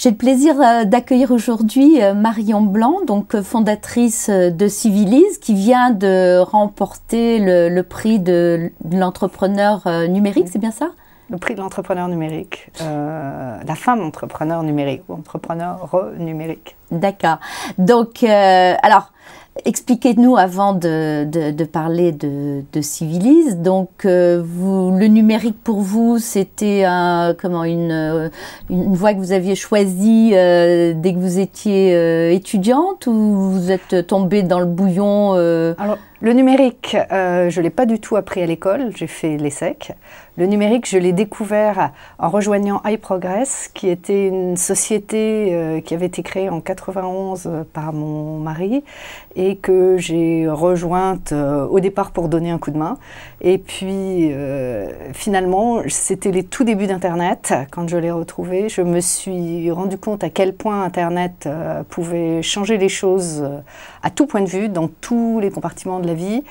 J'ai le plaisir d'accueillir aujourd'hui Marion Blanc, donc fondatrice de Civilise, qui vient de remporter le prix de l'entrepreneur numérique, c'est bien ça? Le prix de l'entrepreneur numérique, la femme entrepreneur numérique ou entrepreneur numérique. D'accord. Donc, alors, expliquez-nous avant de parler de Civilise. Donc, le numérique pour vous, c'était une voie que vous aviez choisie dès que vous étiez étudiante, ou vous êtes tombée dans le bouillon Alors, le numérique, je ne l'ai pas du tout appris à l'école, j'ai fait l'ESSEC. Le numérique, je l'ai découvert en rejoignant iProgress, qui était une société qui avait été créée en 91 par mon mari et que j'ai rejointe au départ pour donner un coup de main. Et puis, finalement, c'était les tout débuts d'Internet. Quand je l'ai retrouvé, je me suis rendu compte à quel point Internet pouvait changer les choses à tout point de vue, dans tous les compartiments de la vie.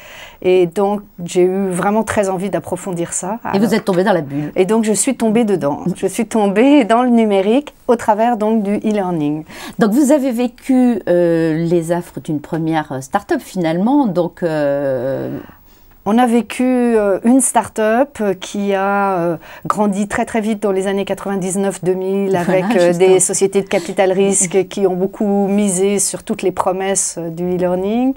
Et donc, j'ai eu vraiment très envie d'approfondir ça. Et vous êtes tombée dans la bulle. Et donc, je suis tombée dedans. Je suis tombée dans le numérique au travers donc du e-learning. Donc, vous avez vécu les affres d'une première start-up finalement. Donc, on a vécu une start-up qui a grandi très très vite dans les années 99-2000 avec des sociétés de capital risque qui ont beaucoup misé sur toutes les promesses du e-learning.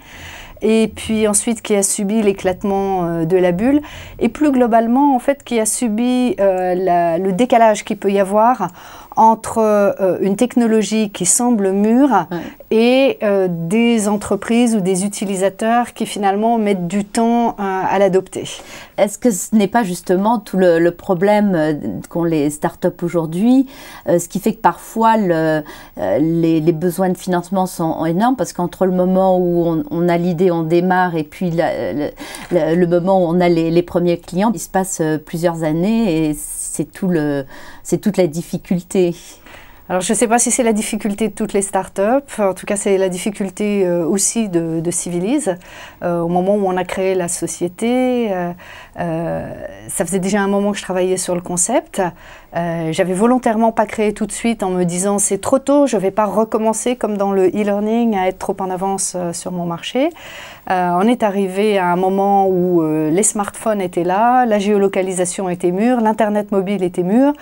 Et puis ensuite qui a subi l'éclatement de la bulle, et plus globalement en fait qui a subi le décalage qu'il peut y avoir entre une technologie qui semble mûre et des entreprises ou des utilisateurs qui finalement mettent du temps à l'adopter. Est-ce que ce n'est pas justement tout le problème qu'ont les startups aujourd'hui, ce qui fait que parfois les besoins de financement sont énormes, parce qu'entre le moment où on a l'idée, on démarre, et puis le moment où on a les premiers clients, il se passe plusieurs années, et c'est toute la difficulté. Alors, je ne sais pas si c'est la difficulté de toutes les startups. En tout cas, c'est la difficulté aussi de Civilise. Au moment où on a créé la société, ça faisait déjà un moment que je travaillais sur le concept. J'avais volontairement pas créé tout de suite en me disant c'est trop tôt, je ne vais pas recommencer comme dans le e-learning à être trop en avance sur mon marché. On est arrivé à un moment où les smartphones étaient là, la géolocalisation était mûre, l'internet mobile était mûr.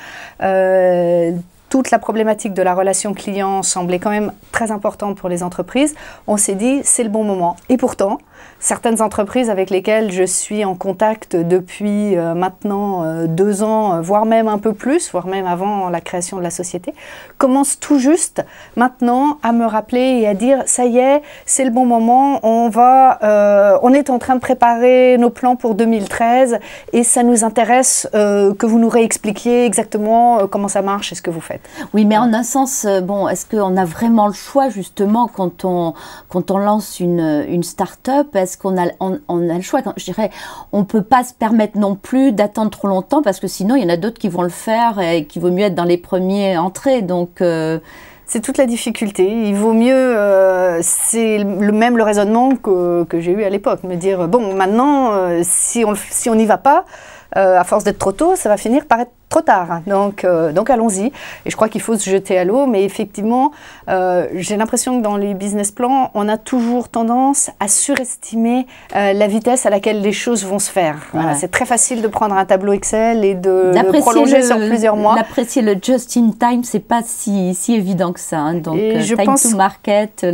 Toute la problématique de la relation client semblait quand même très importante pour les entreprises. On s'est dit, c'est le bon moment. Et pourtant, certaines entreprises avec lesquelles je suis en contact depuis maintenant 2 ans, voire même un peu plus, voire même avant la création de la société, commencent tout juste maintenant à me rappeler et à dire, ça y est, c'est le bon moment, on est en train de préparer nos plans pour 2013 et ça nous intéresse que vous nous réexpliquiez exactement comment ça marche et ce que vous faites. Oui, mais en un sens, bon, est-ce qu'on a vraiment le choix justement quand on lance une start-up? Est-ce qu'on a le choix? Je dirais, on ne peut pas se permettre non plus d'attendre trop longtemps, parce que sinon il y en a d'autres qui vont le faire et qu'il vaut mieux être dans les premiers entrées. Donc c'est toute la difficulté. Il vaut mieux, c'est même le raisonnement que j'ai eu à l'époque, me dire bon, maintenant si on n'y va pas, à force d'être trop tôt, ça va finir par être trop tard. Donc allons-y. Et je crois qu'il faut se jeter à l'eau. Mais effectivement, j'ai l'impression que dans les business plans, on a toujours tendance à surestimer la vitesse à laquelle les choses vont se faire. Voilà, c'est très facile de prendre un tableau Excel et de le prolonger sur plusieurs mois. D'apprécier le just in time, c'est pas si évident que ça. Hein. Donc time to market.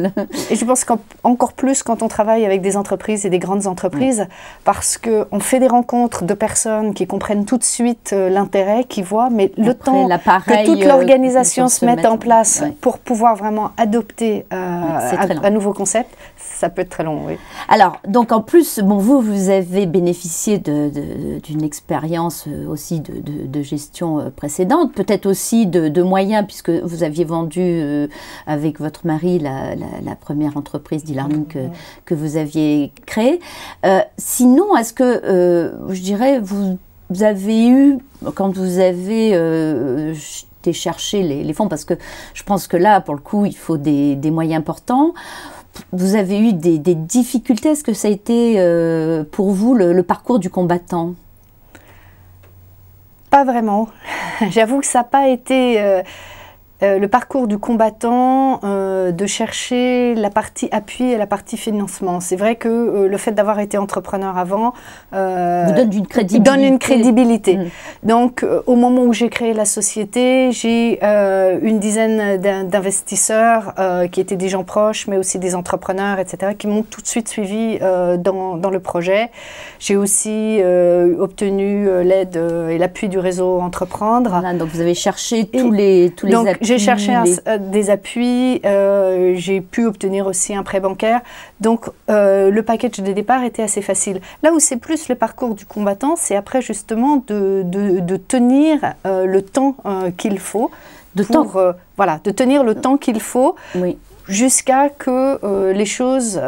Et je pense qu'encore plus quand on travaille avec des entreprises et des grandes entreprises, parce qu'on fait des rencontres de personnes qui comprennent tout de suite l'intérêt, qui voient, mais le temps que toute l'organisation se mette en place pour pouvoir vraiment adopter un nouveau concept, ça peut être très long, oui. Alors, donc en plus, bon, vous avez bénéficié d'une expérience aussi de gestion précédente, peut-être aussi de moyens, puisque vous aviez vendu avec votre mari la première entreprise d'e-learning que vous aviez créée. Sinon, est-ce que, je dirais, vous avez eu, quand vous avez été chercher les fonds, parce que je pense que là, pour le coup, il faut des moyens importants, vous avez eu des difficultés. Est-ce que ça a été pour vous le parcours du combattant? Pas vraiment. J'avoue que ça n'a pas été le parcours du combattant, de chercher la partie appui et la partie financement. C'est vrai que le fait d'avoir été entrepreneur avant vous donne une crédibilité. Donc, au moment où j'ai créé la société, j'ai une dizaine d'investisseurs qui étaient des gens proches, mais aussi des entrepreneurs, etc., qui m'ont tout de suite suivi dans le projet. J'ai aussi obtenu l'aide et l'appui du réseau Entreprendre. Voilà, donc, vous avez cherché tous les appuis. J'ai cherché des appuis, j'ai pu obtenir aussi un prêt bancaire. Donc, le package de départ était assez facile. Là où c'est plus le parcours du combattant, c'est après justement de tenir le temps qu'il faut. De tenir le temps qu'il faut. Oui. Jusqu'à que les choses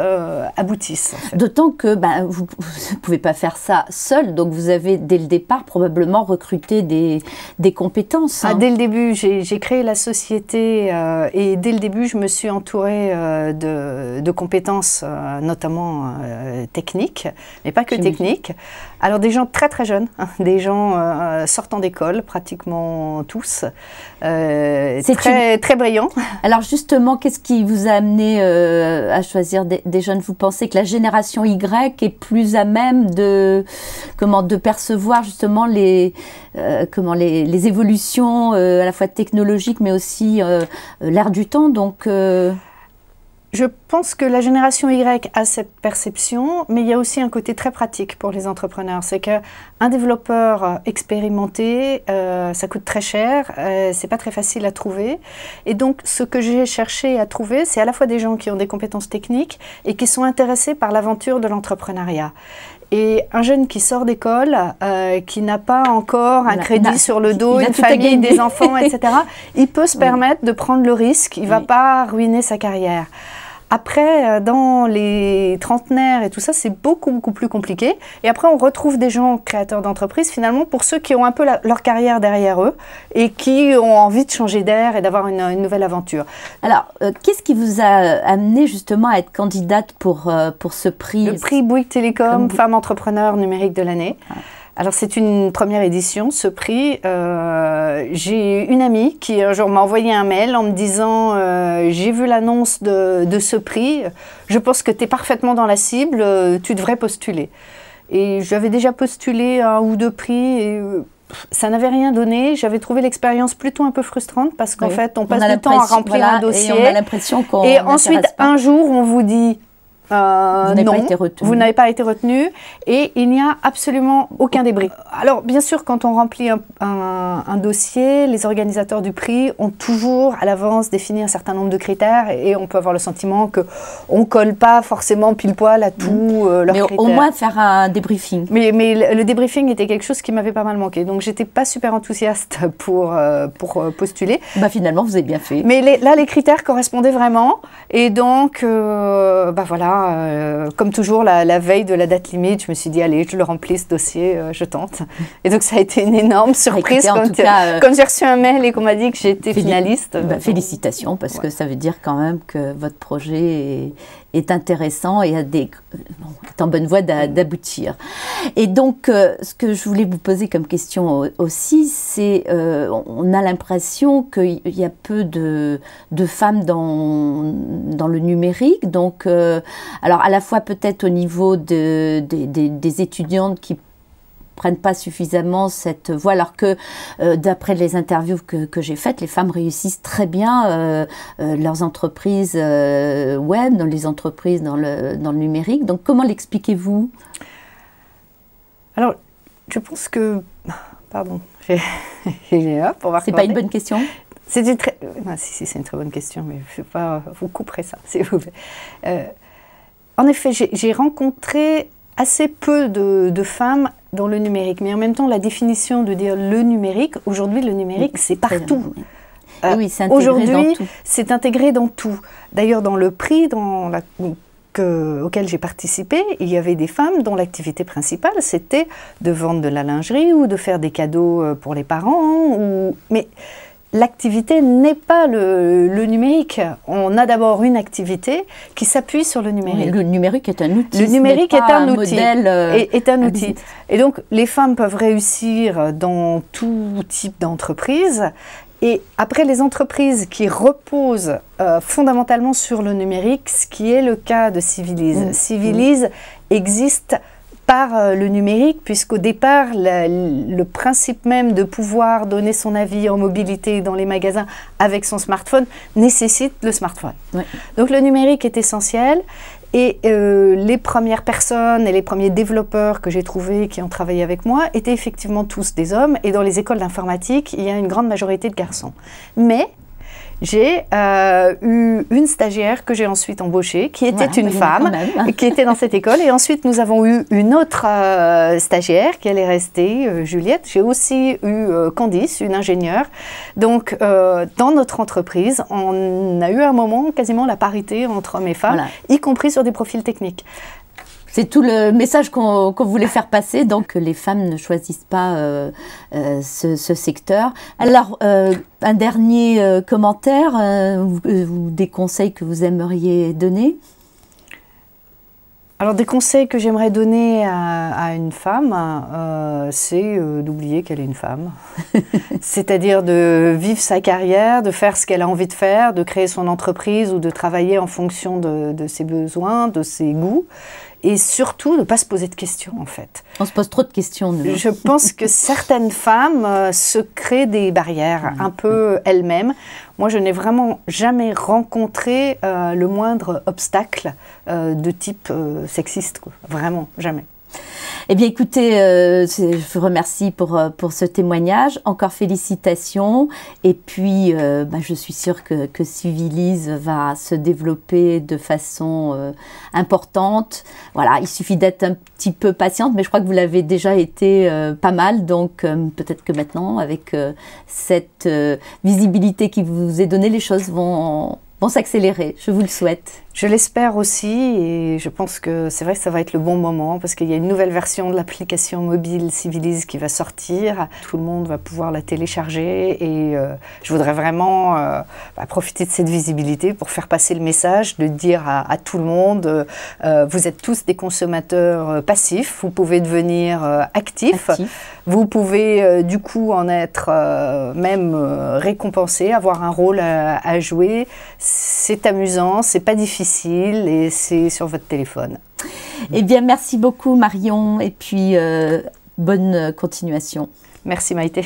aboutissent. En fait. D'autant que vous ne pouvez pas faire ça seul, donc vous avez dès le départ probablement recruté des compétences. Dès le début, j'ai créé la société et dès le début, je me suis entourée de compétences notamment techniques, mais pas que techniques. Alors des gens très très jeunes, des gens sortant d'école, pratiquement tous, très brillants. Alors justement, qu'est-ce qui vous a amené à choisir des jeunes? Vous pensez que la génération Y est plus à même de percevoir justement les évolutions à la fois technologiques mais aussi l'ère du temps, donc Je pense que la génération Y a cette perception, mais il y a aussi un côté très pratique pour les entrepreneurs. C'est qu'un développeur expérimenté, ça coûte très cher, c'est pas très facile à trouver. Et donc, ce que j'ai cherché à trouver, c'est à la fois des gens qui ont des compétences techniques et qui sont intéressés par l'aventure de l'entrepreneuriat. Et un jeune qui sort d'école, qui n'a pas encore un crédit sur le dos, une famille, des enfants, etc., il peut se permettre de prendre le risque, il ne va pas ruiner sa carrière. Après, dans les trentenaires et tout ça, c'est beaucoup plus compliqué. Et après, on retrouve des gens créateurs d'entreprises, finalement, pour ceux qui ont un peu leur carrière derrière eux et qui ont envie de changer d'air et d'avoir une nouvelle aventure. Alors, qu'est-ce qui vous a amené justement à être candidate pour ce prix? Le prix Bouygues Télécom, Femme Entrepreneur Numérique de l'année. Alors, c'est une première édition, ce prix. J'ai une amie qui, un jour, m'a envoyé un mail en me disant j'ai vu l'annonce de ce prix, je pense que tu es parfaitement dans la cible, tu devrais postuler. Et j'avais déjà postulé à 1 ou 2 prix et ça n'avait rien donné. J'avais trouvé l'expérience plutôt un peu frustrante parce qu'en fait, on passe du temps à remplir un dossier. Et on a l'impression qu'on Et ensuite, un jour, on vous dit non, vous n'avez pas été retenu et il n'y a absolument aucun débris. Alors bien sûr, quand on remplit un dossier, les organisateurs du prix ont toujours à l'avance défini un certain nombre de critères et on peut avoir le sentiment qu'on ne colle pas forcément pile poil à tous leurs critères. Mais au moins faire un débriefing. Mais le débriefing était quelque chose qui m'avait pas mal manqué, donc j'étais pas super enthousiaste pour postuler. Finalement, vous avez bien fait. Mais là, les critères correspondaient vraiment et donc voilà. Comme toujours, la veille de la date limite, je me suis dit, allez, je le remplis ce dossier, je tente. Et donc, ça a été une énorme surprise quand j'ai reçu un mail et qu'on m'a dit que j'étais finaliste. Félicitations, parce que ça veut dire quand même que votre projet est intéressant et est en bonne voie d'aboutir. Et donc, ce que je voulais vous poser comme question aussi, c'est on a l'impression qu'il y a peu de femmes dans le numérique. Donc, alors à la fois peut-être au niveau des étudiantes qui prennent pas suffisamment cette voie, alors que d'après les interviews que j'ai faites, les femmes réussissent très bien leurs entreprises web, dans les entreprises dans le numérique. Donc comment l'expliquez-vous? Alors, je pense que... Pardon, j'ai hop, on va C'est pas une bonne question? C'est une très... Si, c'est une très bonne question, mais je sais pas, vous couperez ça, s'il vous plaît. En effet, j'ai rencontré assez peu de femmes dans le numérique, mais en même temps, la définition de dire le numérique, aujourd'hui, le numérique, c'est partout. Oui, c'est intégré aujourd'hui, dans tout. C'est intégré dans tout. D'ailleurs, dans le prix auquel j'ai participé, il y avait des femmes dont l'activité principale, c'était de vendre de la lingerie ou de faire des cadeaux pour les parents. Mais l'activité n'est pas le numérique. On a d'abord une activité qui s'appuie sur le numérique. Oui, le numérique est un outil. Le numérique est un outil. Modèle, est un outil. Et donc, les femmes peuvent réussir dans tout type d'entreprise. Et après, les entreprises qui reposent fondamentalement sur le numérique, ce qui est le cas de Civilise. Civilise existe par le numérique, puisqu'au départ, le principe même de pouvoir donner son avis en mobilité dans les magasins avec son smartphone nécessite le smartphone. Ouais. Donc le numérique est essentiel. Et les premières personnes et les premiers développeurs que j'ai trouvés qui ont travaillé avec moi étaient effectivement tous des hommes. Et dans les écoles d'informatique, il y a une grande majorité de garçons. Mais j'ai eu une stagiaire que j'ai ensuite embauchée, qui était une femme, qui était dans cette école. Et ensuite, nous avons eu une autre stagiaire qui allait rester, Juliette. J'ai aussi eu Candice, une ingénieure. Donc, dans notre entreprise, on a eu un moment quasiment la parité entre hommes et femmes, y compris sur des profils techniques. C'est tout le message qu'on voulait faire passer, donc que les femmes ne choisissent pas ce secteur. Alors, un dernier commentaire, ou des conseils que vous aimeriez donner? Alors, des conseils que j'aimerais donner à une femme, c'est d'oublier qu'elle est une femme. C'est-à-dire de vivre sa carrière, de faire ce qu'elle a envie de faire, de créer son entreprise ou de travailler en fonction de ses besoins, de ses goûts. Et surtout, de ne pas se poser de questions, en fait. On se pose trop de questions, nous. Je pense que certaines femmes se créent des barrières, un peu elles-mêmes. Moi, je n'ai vraiment jamais rencontré le moindre obstacle de type sexiste, quoi. Vraiment, jamais. Eh bien, écoutez, je vous remercie pour ce témoignage. Encore félicitations. Et puis, je suis sûre que Civilise va se développer de façon importante. Voilà, il suffit d'être un petit peu patiente, mais je crois que vous l'avez déjà été pas mal. Donc, peut-être que maintenant, avec cette visibilité qui vous est donnée, les choses vont s'accélérer. Je vous le souhaite. Je l'espère aussi, et je pense que c'est vrai que ça va être le bon moment, parce qu'il y a une nouvelle version de l'application mobile Civilise qui va sortir. Tout le monde va pouvoir la télécharger, et je voudrais vraiment profiter de cette visibilité pour faire passer le message, de dire à tout le monde, vous êtes tous des consommateurs passifs, vous pouvez devenir actifs. Vous pouvez du coup en être même récompensé, avoir un rôle à jouer. C'est amusant, c'est pas difficile et c'est sur votre téléphone. Eh bien, merci beaucoup Marion, et puis bonne continuation. Merci Maïté.